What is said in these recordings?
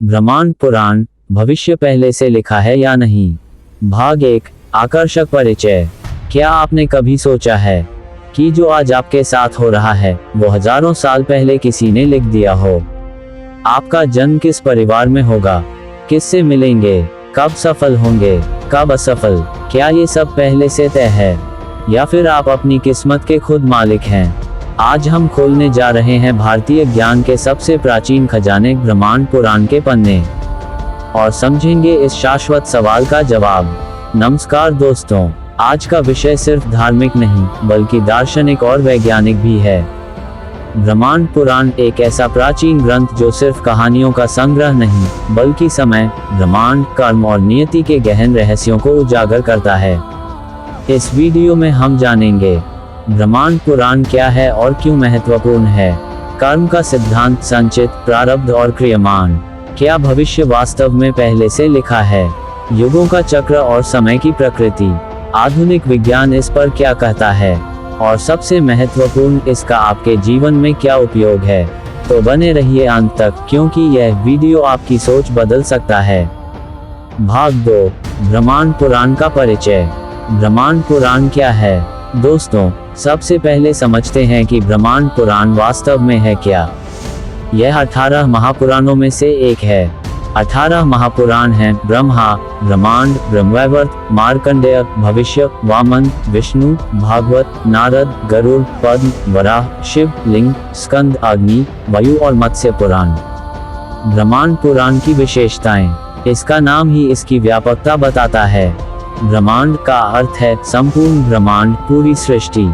ब्रह्मांड पुराण, भविष्य पहले से लिखा है या नहीं। भाग 1, आकर्षक परिचय। क्या आपने कभी सोचा है कि जो आज आपके साथ हो रहा है वो हजारों साल पहले किसी ने लिख दिया हो। आपका जन्म किस परिवार में होगा, किससे मिलेंगे, कब सफल होंगे, कब असफल, क्या ये सब पहले से तय है या फिर आप अपनी किस्मत के खुद मालिक हैं। आज हम खोलने जा रहे हैं भारतीय ज्ञान के सबसे प्राचीन खजाने ब्रह्मांड पुराण के पन्ने और समझेंगे इस शाश्वत सवाल का जवाब। नमस्कार दोस्तों, आज का विषय सिर्फ धार्मिक नहीं बल्कि दार्शनिक और वैज्ञानिक भी है। ब्रह्मांड पुराण एक ऐसा प्राचीन ग्रंथ जो सिर्फ कहानियों का संग्रह नहीं बल्कि समय, ब्रह्मांड, कर्म और नियति के गहन रहस्यों को उजागर करता है। इस वीडियो में हम जानेंगे ब्रह्मांड पुराण क्या है और क्यों महत्वपूर्ण है, कर्म का सिद्धांत, संचित, प्रारब्ध और क्रियमान, क्या भविष्य वास्तव में पहले से लिखा है, युगों का चक्र और समय की प्रकृति, आधुनिक विज्ञान इस पर क्या कहता है और सबसे महत्वपूर्ण, इसका आपके जीवन में क्या उपयोग है। तो बने रहिए अंत तक क्योंकि यह वीडियो आपकी सोच बदल सकता है। भाग 2, ब्रह्मांड पुराण का परिचय। ब्रह्मांड पुराण क्या है दोस्तों, सबसे पहले समझते हैं कि ब्रह्मांड पुराण वास्तव में है क्या। यह 18 महापुराणों में से एक है। 18 महापुराण हैं ब्रह्मा, ब्रह्मांड, ब्रह्मवैवर्त, मार्कंडेय, भविष्य, वामन, विष्णु, भागवत, नारद, गरुड़, पद्म, वराह, शिव, लिंग, स्कंद, अग्नि, वायु और मत्स्य पुराण। ब्रह्मांड पुराण की विशेषताएं, इसका नाम ही इसकी व्यापकता बताता है। ब्रह्मांड का अर्थ है संपूर्ण ब्रह्मांड, पूरी सृष्टि।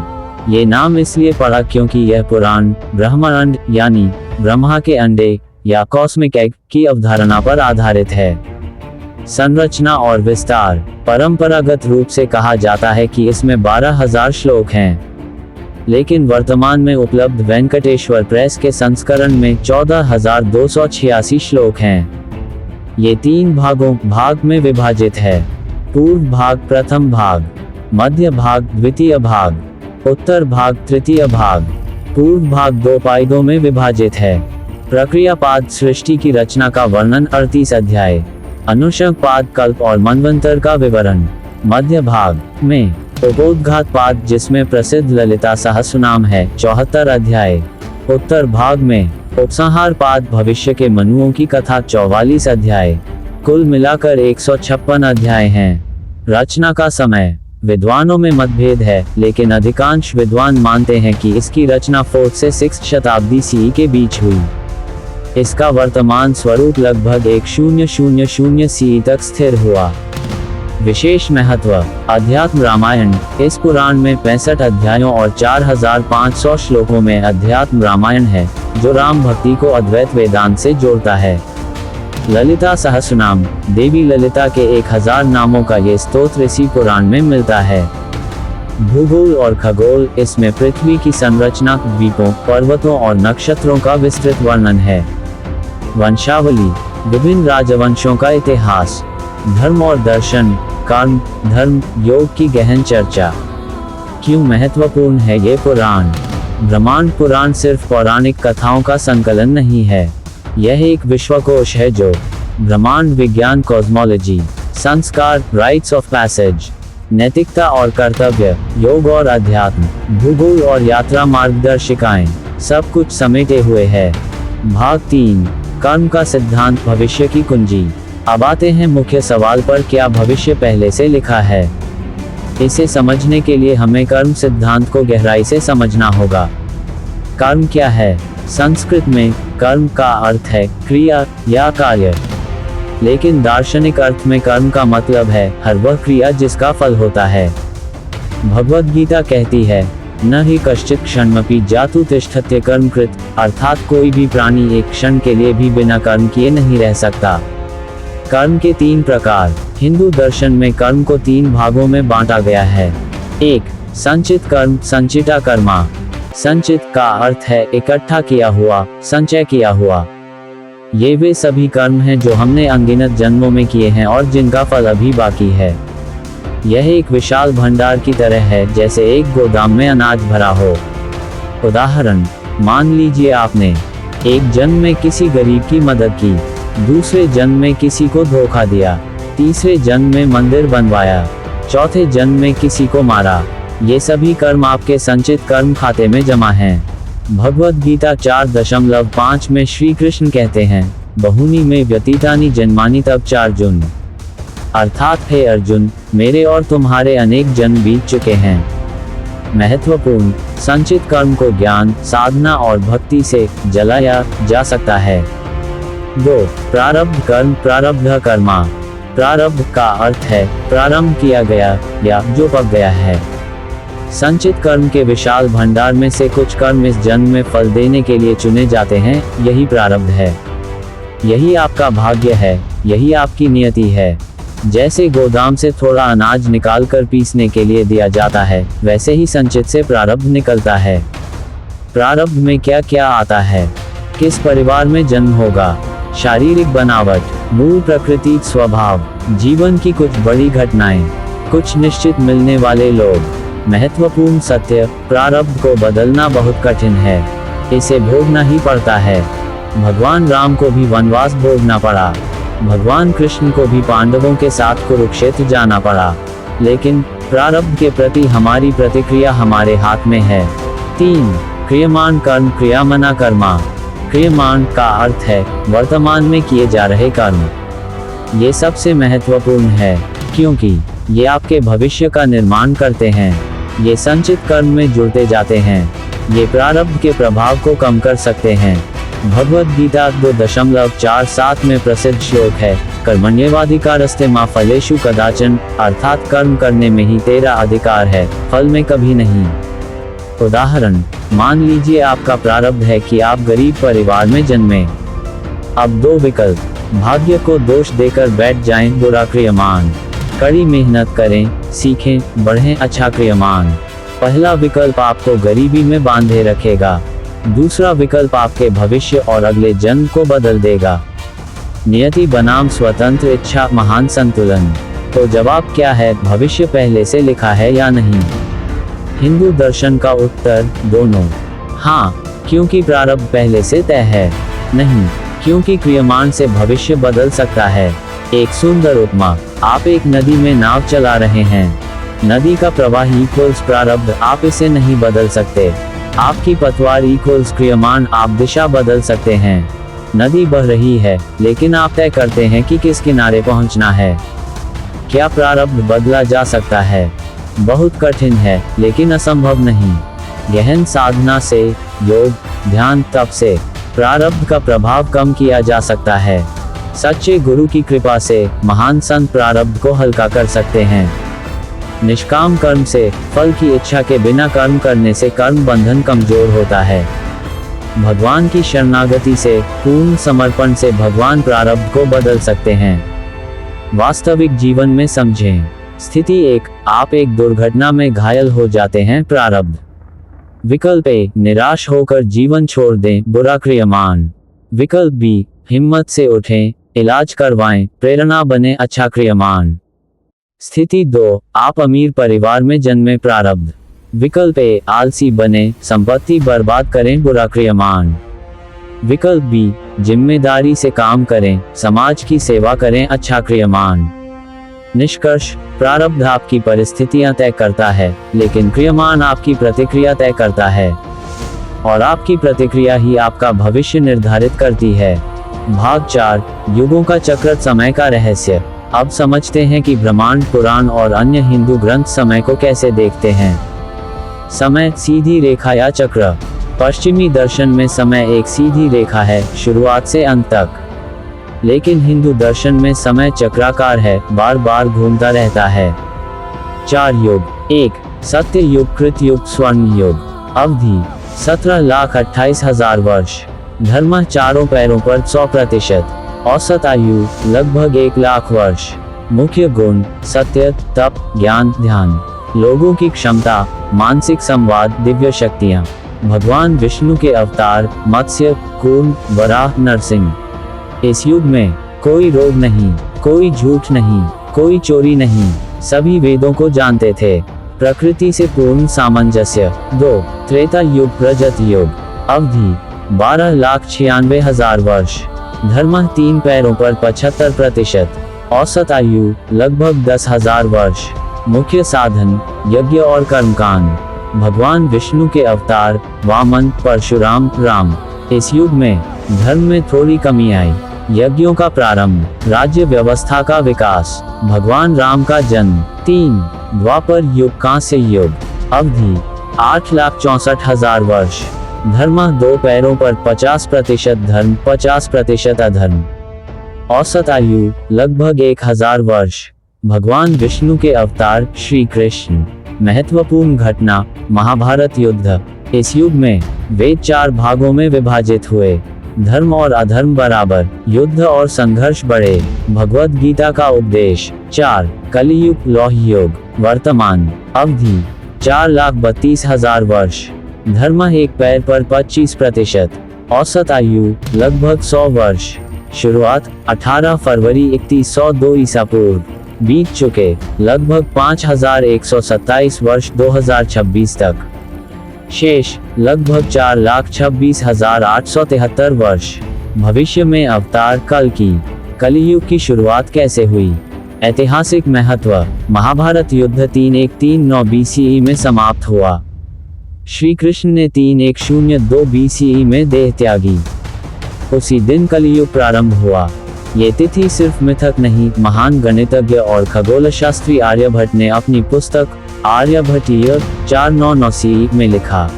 ये नाम इसलिए पड़ा क्योंकि यह पुराण ब्रह्मांड यानी ब्रह्मा के अंडे या कॉस्मिक एग की अवधारणा पर आधारित है। संरचना और विस्तार, परंपरागत रूप से कहा जाता है कि इसमें 12,000 श्लोक हैं, लेकिन वर्तमान में उपलब्ध वेंकटेश्वर प्रेस के संस्करण में 14,286 श्लोक हैं। ये 3 भाग में विभाजित है। पूर्व भाग प्रथम भाग, मध्य भाग द्वितीय भाग, उत्तर भाग तृतीय भाग। पूर्व भाग 2 पादों में विभाजित है। प्रक्रिया पाद, सृष्टि की रचना का वर्णन 38 अध्याय। अनुषंग पाद, कल्प और मनवंतर का विवरण। मध्य भाग में उपोद्घात पाद, जिसमें प्रसिद्ध ललिता सहस्रनाम है, 74 अध्याय। उत्तर भाग में उपसंहार पाद, भविष्य के मनुओं की कथा, 44 अध्याय। कुल मिलाकर 156 अध्याय हैं। रचना का समय, विद्वानों में मतभेद है, लेकिन अधिकांश विद्वान मानते हैं कि इसकी रचना 4th से 6th शताब्दी CE के बीच हुई। इसका वर्तमान स्वरूप लगभग 1000 CE तक स्थिर हुआ। विशेष महत्व, अध्यात्म रामायण। इस पुराण में 65 अध्यायों और 4500 श्लोकों में अध्यात्म रामायण है, जो राम भक्ति को अद्वैत वेदांत से जोड़ता है। ललिता सहस्रनाम, देवी ललिता के 1000 नामों का ये स्तोत्र इसी पुराण में मिलता है। भूगोल और खगोल, इसमें पृथ्वी की संरचना, द्वीपों, पर्वतों और नक्षत्रों का विस्तृत वर्णन है। वंशावली, विभिन्न राजवंशों का इतिहास। धर्म और दर्शन, कर्म, धर्म, योग की गहन चर्चा। क्यों महत्वपूर्ण है ये पुराण। ब्रह्मांड पुराण सिर्फ पौराणिक कथाओं का संकलन नहीं है, यह एक विश्वकोश है जो ब्रह्मांड विज्ञान, कॉस्मोलॉजी, संस्कार, राइट्स ऑफ पैसेज, नैतिकता और कर्तव्य, योग और अध्यात्म, भूगोल और यात्रा मार्गदर्शिकाएं, सब कुछ समेटे हुए है। भाग 3, कर्म का सिद्धांत, भविष्य की कुंजी। अब आते हैं मुख्य सवाल पर, क्या भविष्य पहले से लिखा है। इसे समझने के लिए हमें कर्म सिद्धांत को गहराई से समझना होगा। कर्म क्या है। संस्कृत में कर्म का अर्थ है क्रिया या कार्य, लेकिन दार्शनिक अर्थ में कर्म का मतलब है हर वह क्रिया जिसका फल होता है। भगवद गीता कहती है, न ही कश्चित् क्षणमपि जातु तिष्ठत्य कर्मकृत, अर्थात कोई भी प्राणी एक क्षण के लिए भी बिना कर्म किए नहीं रह सकता। कर्म के 3 प्रकार। हिंदू दर्शन में कर्म को 3 भागों में बांटा गया है। 1, संचित कर्म, संचिता कर्मा। संचित का अर्थ है इकट्ठा किया हुआ, संचय किया हुआ। ये वे सभी कर्म हैं जो हमने अनगिनत जन्मों में किए हैं और जिनका फल अभी बाकी है। यह एक विशाल भंडार की तरह है, जैसे एक गोदाम में अनाज भरा हो। उदाहरण, मान लीजिए आपने एक जन्म में किसी गरीब की मदद की, दूसरे जन्म में किसी को धोखा दिया, तीसरे जन्म में मंदिर बनवाया, चौथे जन्म में किसी को मारा। ये सभी कर्म आपके संचित कर्म खाते में जमा हैं। भगवद गीता 4.5 में श्री कृष्ण कहते हैं, बहुनी में व्यतीतानि जन्मानि तब चार्जुन, अर्थात हे अर्जुन, मेरे और तुम्हारे अनेक जन्म बीत चुके हैं। महत्वपूर्ण, संचित कर्म को ज्ञान, साधना और भक्ति से जलाया जा सकता है। 2. प्रारब्ध कर्म, प्रारब्ध कर्मा। प्रारब्ध का अर्थ है प्रारंभ किया गया या जो पक गया है। संचित कर्म के विशाल भंडार में से कुछ कर्म इस जन्म में फल देने के लिए चुने जाते हैं, यही प्रारब्ध है। यही आपका भाग्य है, यही आपकी नियति है। जैसे गोदाम से थोड़ा अनाज निकालकर पीसने के लिए दिया जाता है, वैसे ही संचित से प्रारब्ध निकलता है। प्रारब्ध में क्या क्या आता है? किस परिवार में जन्म होगा, शारीरिक बनावट, मूल प्रकृति स्वभाव, जीवन की कुछ बड़ी घटनाएं, कुछ निश्चित मिलने वाले लोग। महत्वपूर्ण सत्य, प्रारब्ध को बदलना बहुत कठिन है, इसे भोगना ही पड़ता है। भगवान राम को भी वनवास भोगना पड़ा, भगवान कृष्ण को भी पांडवों के साथ कुरुक्षेत्र जाना पड़ा, लेकिन प्रारब्ध के प्रति हमारी प्रतिक्रिया हमारे हाथ में है। 3. क्रियमाण कर्म, क्रियामना कर्मा। क्रियमाण का अर्थ है वर्तमान में किए जा रहे कर्म। ये सबसे महत्वपूर्ण है, क्योंकि ये आपके भविष्य का निर्माण करते हैं। ये संचित कर्म में जुड़ते जाते हैं, ये प्रारब्ध के प्रभाव को कम कर सकते हैं। भगवद गीता 2.47 में प्रसिद्ध श्लोक है, कर्मण्येवाधिकारस्ते मा फलेषु कदाचन, अर्थात कर्म करने में ही तेरा अधिकार है, फल में कभी नहीं। उदाहरण, मान लीजिए आपका प्रारब्ध है कि आप गरीब परिवार में जन्मे। अब 2 विकल्प, भाग्य को दोष देकर बैठ जाएं, बुरा क्रियमान, कड़ी मेहनत करें, सीखें, बढ़ें, अच्छा क्रियमान। पहला विकल्प आपको गरीबी में बांधे रखेगा, दूसरा विकल्प आपके भविष्य और अगले जन्म को बदल देगा। नियति बनाम स्वतंत्र इच्छा, महान संतुलन। तो जवाब क्या है, भविष्य पहले से लिखा है या नहीं? हिंदू दर्शन का उत्तर, दोनों। हाँ, क्योंकि प्रारब्ध पहले से तय है। नहीं, क्योंकि क्रियमान से भविष्य बदल सकता है। एक सुंदर उपमा, आप एक नदी में नाव चला रहे हैं, नदी का प्रवाह इक्वल्स प्रारब्ध, आप इसे नहीं बदल सकते। आपकी पतवार इक्वल्स क्रियमान, आप दिशा बदल सकते हैं। नदी बह रही है, लेकिन आप तय करते हैं कि किस किनारे पहुंचना है। क्या प्रारब्ध बदला जा सकता है? बहुत कठिन है, लेकिन असंभव नहीं। गहन साधना से, योग, ध्यान, तप से प्रारब्ध का प्रभाव कम किया जा सकता है। सच्चे गुरु की कृपा से महान संत प्रारब्ध को हल्का कर सकते हैं। निष्काम कर्म से, फल की इच्छा के बिना कर्म करने से कर्म बंधन कमजोर होता है। भगवान की शरणागति से, पूर्ण समर्पण से भगवान प्रारब्ध को बदल सकते हैं। वास्तविक जीवन में समझें। स्थिति 1, आप एक दुर्घटना में घायल हो जाते हैं, प्रारब्ध। विकल्प ए, निराश होकर जीवन छोड़ दें, बुरा क्रियमान। विकल्प बी, हिम्मत से उठें, इलाज करवाएं, प्रेरणा बने, अच्छा क्रियमान। स्थिति 2, आप अमीर परिवार में जन्मे, प्रारब्ध। विकल्प ए, आलसी बने, संपत्ति बर्बाद करें, बुरा क्रियमान। विकल्प बी, जिम्मेदारी से काम करें, समाज की सेवा करें, अच्छा क्रियमान। निष्कर्ष, प्रारब्ध आपकी परिस्थितियां तय करता है, लेकिन क्रियमान आपकी प्रतिक्रिया तय करता है, और आपकी प्रतिक्रिया ही आपका भविष्य निर्धारित करती है। भाग 4, युगों का चक्र, समय का रहस्य। अब समझते हैं कि ब्रह्मांड पुराण और अन्य हिंदू ग्रंथ समय को कैसे देखते हैं। समय सीधी रेखा या चक्र। पश्चिमी दर्शन में समय एक सीधी रेखा है, शुरुआत से अंत तक। लेकिन हिंदू दर्शन में समय चक्राकार है, बार बार घूमता रहता है। 4 युग। 1, सत्य युग, कृत युग, स्वर्ण युग। अवधि 17,28,000 वर्ष। धर्म चारों पैरों पर 100%। औसत आयु लगभग 1,00,000 वर्ष। मुख्य गुण, सत्य, तप, ज्ञान, ध्यान। लोगों की क्षमता, मानसिक संवाद, दिव्य शक्तियाँ। भगवान विष्णु के अवतार, मत्स्य, कूर्म, वराह, नरसिंह। इस युग में कोई रोग नहीं, कोई झूठ नहीं, कोई चोरी नहीं, सभी वेदों को जानते थे। प्रकृति से पूर्ण सामंजस्य। 2, त्रेता युग, रजत युग। अवधि 12,96,000 वर्ष। धर्म 3 पैरों पर 75%, औसत आयु लगभग 10,000 वर्ष, मुख्य साधन यज्ञ और कर्मकांड, भगवान विष्णु के अवतार वामन, परशुराम, राम। इस युग में धर्म में थोड़ी कमी आई, यज्ञों का प्रारंभ, राज्य व्यवस्था का विकास, भगवान राम का जन्म। 3 द्वापर युग, कांस्य युग, अवधि 8,64,000 वर्ष, धर्म 2 पैरों पर 50% धर्म, 50% अधर्म, औसत आयु लगभग 1,000 वर्ष, भगवान विष्णु के अवतार श्री कृष्ण। महत्वपूर्ण घटना महाभारत युद्ध। इस युग में वेद 4 भागों में विभाजित हुए, धर्म और अधर्म बराबर, युद्ध और संघर्ष बढ़े, भगवद गीता का उपदेश। 4 कलियुग, लौह युग, वर्तमान, अवधि 4,32,000 वर्ष, धर्म 1 पैर पर 25%, औसत आयु लगभग 100 वर्ष, शुरुआत 18 फरवरी 3102 ईसा पूर्व, बीत चुके लगभग 5,127 वर्ष 2026 तक, शेष लगभग 4,26,873 वर्ष। भविष्य में अवतार कल की। कलियुग की शुरुआत कैसे हुई? ऐतिहासिक महत्व, महाभारत युद्ध 3139 BCE में समाप्त हुआ। श्री कृष्ण ने 3102 BCE में देह त्यागी। उसी दिन कलियुग प्रारंभ हुआ। ये तिथि सिर्फ मिथक नहीं, महान गणितज्ञ और खगोलशास्त्री आर्यभट्ट ने अपनी पुस्तक आर्यभट्टीय 499 CE में लिखा।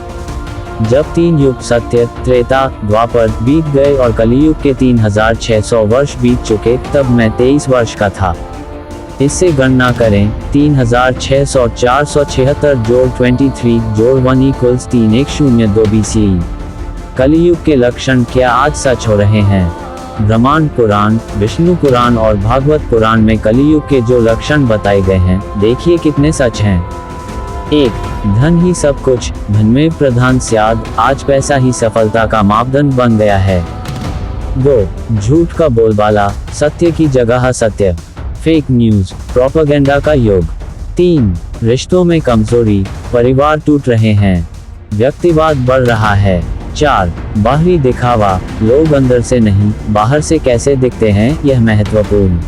जब 3 युग सत्य, त्रेता, द्वापर बीत गए और कलियुग के 3600 वर्ष बीत चुके, तब मैं 23 वर्ष का था। इससे गणना करें, 3600 476 जोड़ 23 जोड़ 1 इक्वल्स 3102 BCE। कलियुग के लक्षण क्या आज सच हो रहे हैं? ब्रह्मांड पुराण, विष्णु पुराण और भागवत पुराण में कलियुग के जो लक्षण बताए गए हैं, देखिए कितने सच हैं। 1 धन ही सब कुछ, धन में प्रधान स्याद, आज पैसा ही सफलता का मापदंड बन गया है। 2 झूठ का बोलबाला, सत्य की जगह सत्य, फेक न्यूज, प्रोपेगेंडा का युग। 3 रिश्तों में कमजोरी, परिवार टूट रहे हैं, व्यक्तिवाद बढ़ रहा है। 4 बाहरी दिखावा, लोग अंदर से नहीं, बाहर से कैसे दिखते हैं, यह महत्वपूर्ण।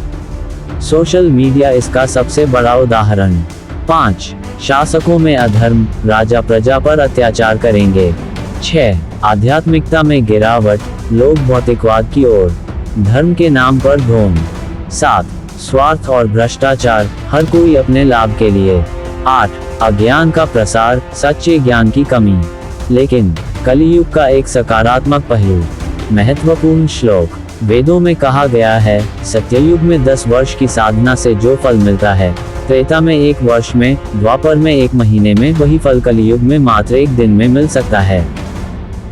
सोशल मीडिया इसका सबसे बड़ा उदाहरण। 5 शासकों में अधर्म, राजा प्रजा पर अत्याचार करेंगे। 6 आध्यात्मिकता में गिरावट, लोग भौतिकवाद की ओर, धर्म के नाम पर ढोंग। 7 स्वार्थ और भ्रष्टाचार, हर कोई अपने लाभ के लिए। 8 अज्ञान का प्रसार, सच्चे ज्ञान की कमी। लेकिन कलियुग का एक सकारात्मक पहलू। महत्वपूर्ण श्लोक, वेदों में कहा गया है, सत्ययुग में 10 वर्ष की साधना से जो फल मिलता है, त्रेता में 1 वर्ष में, द्वापर में 1 महीने में, वही फल कलियुग में मात्र 1 दिन में मिल सकता है।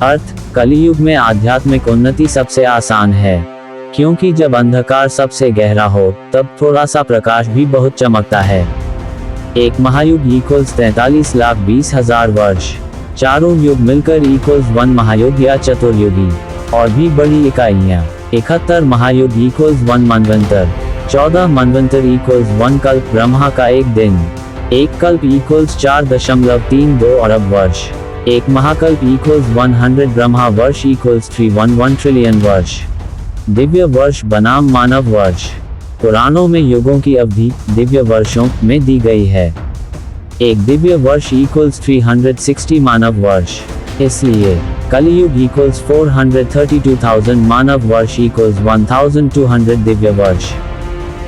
अर्थ, कलियुग में आध्यात्मिक उन्नति सबसे आसान है, क्योंकि जब अंधकार सबसे गहरा हो, तब थोड़ा सा प्रकाश भी बहुत चमकता है। 1 महायुग इक्वल्स 43,20,000 वर्ष, चारों युग मिलकर इक्वल्स 1 महायुग या चतुर्युगी। और भी बड़ी इकाइयाँ, 71 महायुग इक्वल्स 1 मनवंतर, 14 मनवंतर इक्वल्स 1 कल्प, ब्रह्मा का 1 दिन, 1 कल्प इक्वल्स 4.32 अरब वर्ष, 1 महाकल्प इक्वल्स 100 ब्रह्मा वर्ष इक्वल्स 311 ट्रिलियन वर्ष। दिव्य वर्ष बनाम मानव वर्ष, पुराणों में युगों की अवधि दिव्य वर्षों में दी गई है। 1 दिव्य वर्ष इक्वल्स 360 मानव वर्ष, इसलिए कलियुग इक्वल्स 432,000 मानव वर्ष इक्वल्स 1200 दिव्य वर्ष।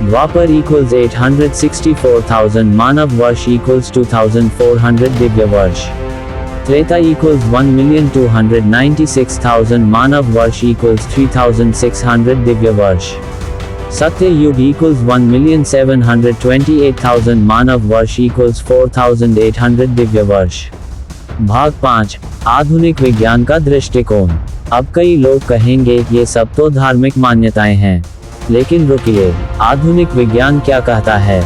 द्वापर इक्वल्स 864,000 मानव वर्ष इक्वल्स 2400 दिव्य वर्ष। त्रेता इक्वल्स 1,296,000 मानव वर्ष इक्वल्स 3,600 दिव्य वर्ष। सत्य युग इक्वल्स 1,728,000 मानव वर्ष इक्वल्स 4,800 दिव्य वर्ष। भाग 5 आधुनिक विज्ञान का दृष्टिकोण। अब कई लोग कहेंगे ये सब तो धार्मिक मान्यताएं हैं, लेकिन रुकिए, आधुनिक विज्ञान क्या कहता है?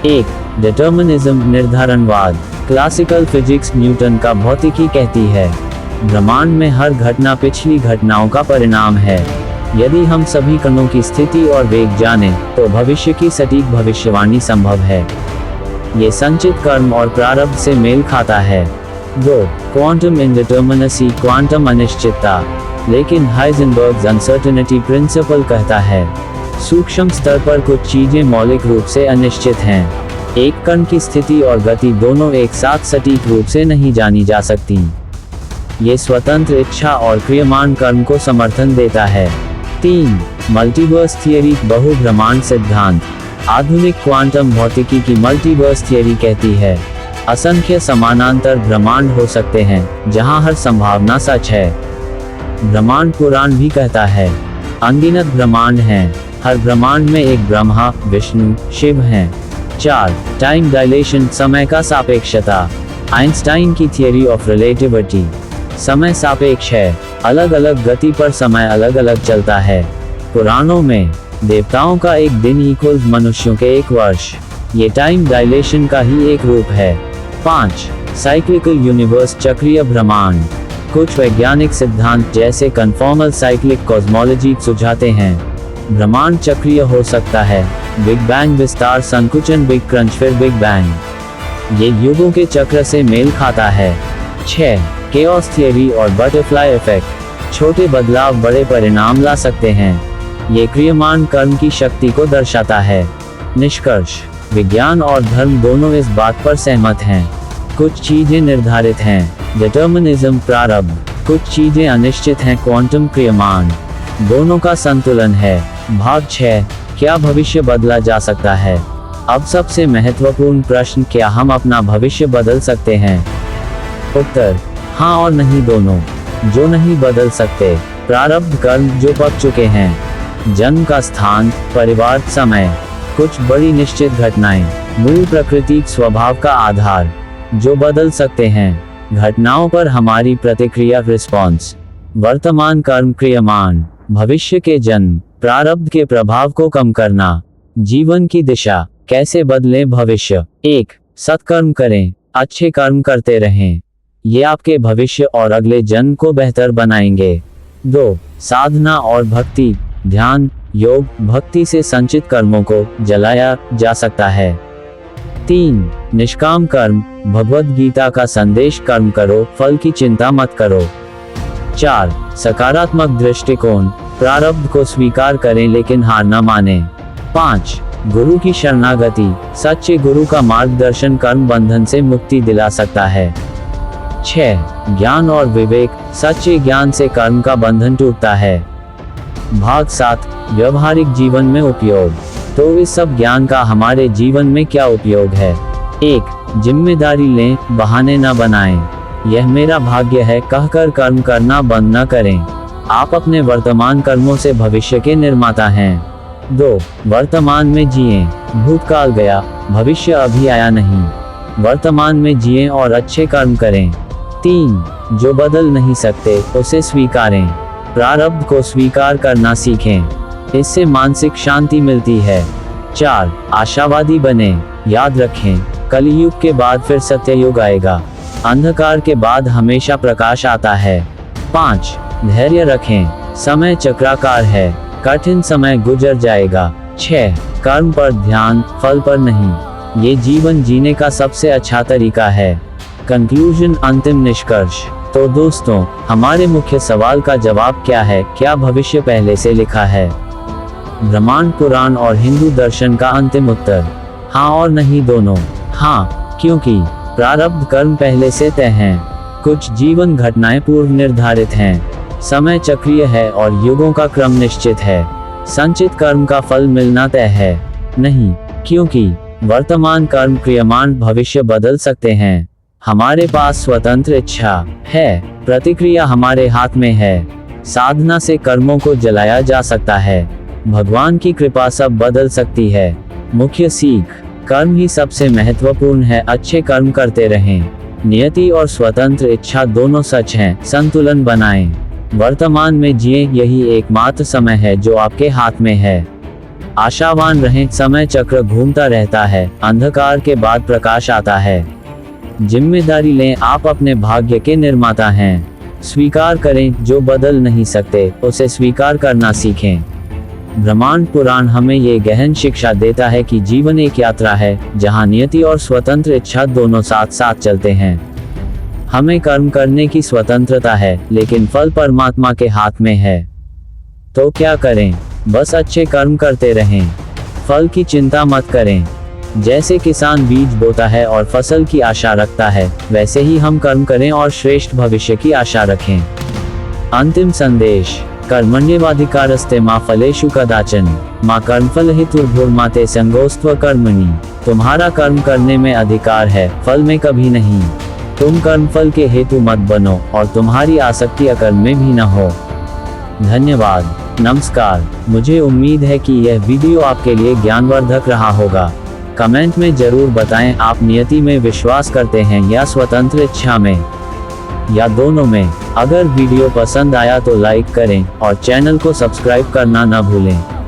1 डिटर्मिनिज्म, निर्धारणवाद। क्लासिकल फिजिक्स, न्यूटन का भौतिकी कहती है, ब्रह्मांड में हर घटना पिछली घटनाओं का परिणाम है। यदि हम सभी कणों की स्थिति और वेग जानें, तो भविष्य की सटीक भविष्यवाणी संभव है। ये संचित कर्म और प्रारब्ध से मेल खाता है। 2 क्वांटम इंडिटर्मिनेसी, क्वांटम अनिश्चितता। लेकिन हाइजेनबर्ग्स अनसर्टेनिटी प्रिंसिपल कहता है, सूक्ष्म स्तर पर कुछ चीजें मौलिक रूप से अनिश्चित हैं। एक कण की स्थिति और गति दोनों एक साथ सटीक रूप से नहीं जानी जा सकती। ये स्वतंत्र इच्छा और क्रियमान कर्म को समर्थन देता है। 3. मल्टीवर्स थियरी, बहुब्रह्मांड सिद्धांत। आधुनिक क्वांटम भौतिकी की मल्टीवर्स थियरी कहती है, असंख्य समानांतर ब्रह्मांड हो सकते हैं जहां हर संभावना सच है। ब्रह्मांड पुराण भी कहता है, अनगिनत ब्रह्मांड हैं, हर ब्रह्मांड में एक ब्रह्मा, विष्णु, शिव हैं। 4. टाइम डायलेशन, समय का सापेक्षता। आइंस्टाइन की थियरी ऑफ रिलेटिविटी। समय सापेक्ष है, अलग अलग गति पर समय अलग अलग चलता है। पुराणों में देवताओं का एक दिन इक्वल्स मनुष्यों के एक वर्ष। ये टाइम डायलेशन का ही एक रूप है। 5. साइक्लिकल यूनिवर्स, चक्रीय ब्रह्मांड। कुछ वैज्ञानिक सिद्धांत जैसे कन्फॉर्मल साइक्लिक कॉस्मोलॉजी सुझाते हैं ब्रह्मांड चक्रीय हो सकता है। बिग बैंग विस्तार, संकुचन, बिग क्रंच, फिर बिग बैंग। ये युगों के चक्र से मेल खाता है। 6. केओस थियरी और बटरफ्लाई इफेक्ट। छोटे बदलाव बड़े परिणाम ला सकते हैं। ये क्रियमान कर्म की शक्ति को दर्शाता है। निष्कर्ष, विज्ञान और धर्म दोनों इस बात पर सहमत हैं, कुछ चीजें निर्धारित हैं, डिटर्मिनिज्म प्रारब्ध, कुछ चीजें अनिश्चित हैं, क्वांटम क्रियमान। दोनों का संतुलन है। भाग 6, क्या भविष्य बदला जा सकता है? अब सबसे महत्वपूर्ण प्रश्न, क्या हम अपना भविष्य बदल सकते हैं? उत्तर, हाँ और नहीं दोनों। जो नहीं बदल सकते, प्रारब्ध कर्म जो पक चुके हैं, जन्म का स्थान, परिवार, समय, कुछ बड़ी निश्चित घटनाएं, मूल प्राकृतिक स्वभाव का आधार। जो बदल सकते हैं, घटनाओं पर हमारी प्रतिक्रिया, रिस्पॉन्स, वर्तमान कर्म क्रियमान, भविष्य के जन्म, प्रारब्ध के प्रभाव को कम करना, जीवन की दिशा, कैसे बदलें भविष्य। 1. सत्कर्म करें, अच्छे कर्म करते रहें, ये आपके भविष्य और अगले जन्म को बेहतर बनाएंगे। 2. साधना और भक्ति, ध्यान, योग, भक्ति से संचित कर्मों को जलाया जा सकता है। 3. निष्काम कर्म, भगवद गीता का संदेश, कर्म करो, फल की चिंता मत करो। 4. सकारात्मक दृष्टिकोण, प्रारब्ध को स्वीकार करें लेकिन हार न माने। 5. गुरु की शरणागति, सच्चे गुरु का मार्गदर्शन कर्म बंधन से मुक्ति दिला सकता है। 6. ज्ञान और विवेक, सच्चे ज्ञान से कर्म का बंधन टूटता है। भाग 7, व्यवहारिक जीवन में उपयोग। तो इस सब ज्ञान का हमारे जीवन में क्या उपयोग है? 1. जिम्मेदारी लें, बहाने न बनाएं। यह मेरा भाग्य है कहकर कर्म करना बंद न करें। आप अपने वर्तमान कर्मों से भविष्य के निर्माता हैं। 2. वर्तमान में जिएं, भूतकाल गया, भविष्य अभी आया नहीं। वर्तमान में जिएं और अच्छे कर्म करें। 3. जो बदल नहीं सकते उसे स्वीकारें, प्रारब्ध को स्वीकार करना सीखें, इससे मानसिक शांति मिलती है। 4. आशावादी बने, याद रखें कलियुग के बाद फिर सत्ययुग आएगा, अंधकार के बाद हमेशा प्रकाश आता है। 5. धैर्य रखें, समय चक्राकार है, कठिन समय गुजर जाएगा। 6. कर्म पर ध्यान, फल पर नहीं, ये जीवन जीने का सबसे अच्छा तरीका है। कंक्लूजन, अंतिम निष्कर्ष। तो दोस्तों, हमारे मुख्य सवाल का जवाब क्या है? क्या भविष्य पहले से लिखा है? ब्रह्मांड पुराण और हिंदू दर्शन का अंतिम उत्तर, हाँ और नहीं दोनों। हाँ, क्योंकि प्रारब्ध कर्म पहले से तय हैं, कुछ जीवन घटनाएं पूर्व निर्धारित हैं, समय चक्रीय है और युगों का क्रम निश्चित है, संचित कर्म का फल मिलना तय है। नहीं, क्योंकि वर्तमान कर्म क्रियमान भविष्य बदल सकते हैं। हमारे पास स्वतंत्र इच्छा है, प्रतिक्रिया हमारे हाथ में है, साधना से कर्मों को जलाया जा सकता है, भगवान की कृपा सब बदल सकती है। मुख्य सीख, कर्म ही सबसे महत्वपूर्ण है, अच्छे कर्म करते रहें, नियति और स्वतंत्र इच्छा दोनों सच हैं, संतुलन बनाएं, वर्तमान में जिए, यही एकमात्र समय है जो आपके हाथ में है। आशावान रहें, समय चक्र घूमता रहता है, अंधकार के बाद प्रकाश आता है। जिम्मेदारी लें, आप अपने भाग्य के निर्माता हैं, स्वीकार करें जो बदल नहीं सकते उसे स्वीकार करना सीखें। ब्रह्मांड पुराण हमें ये गहन शिक्षा देता है कि जीवन एक यात्रा है जहां नियति और स्वतंत्र इच्छा दोनों साथ साथ चलते हैं। हमें कर्म करने की स्वतंत्रता है, लेकिन फल परमात्मा के हाथ में है। तो क्या करें? बस अच्छे कर्म करते रहें। फल की चिंता मत करें। जैसे किसान बीज बोता है और फसल की आशा रखता है, वैसे ही हम कर्म करें और श्रेष्ठ भविष्य की आशा रखें। अंतिम संदेश। कर्मण्येवाधिकारस्ते मा फलेषु कदाचन मा कर्मफल हेतुर्भुर्माते संगोस्त्व कर्मणि। तुम्हारा कर्म करने में अधिकार है, फल में कभी नहीं। तुम कर्मफल के हेतु मत बनो और तुम्हारी आसक्ति अकर्म में भी न हो। धन्यवाद। नमस्कार। मुझे उम्मीद है कि यह वीडियो आपके लिए ज्ञानवर्धक रहा होगा। कमेंट में जरूर बताएं आप नियति में विश्वास करते हैं या स्वतंत्र इच्छा में, या दोनों में। अगर वीडियो पसंद आया तो लाइक करें और चैनल को सब्सक्राइब करना न भूलें।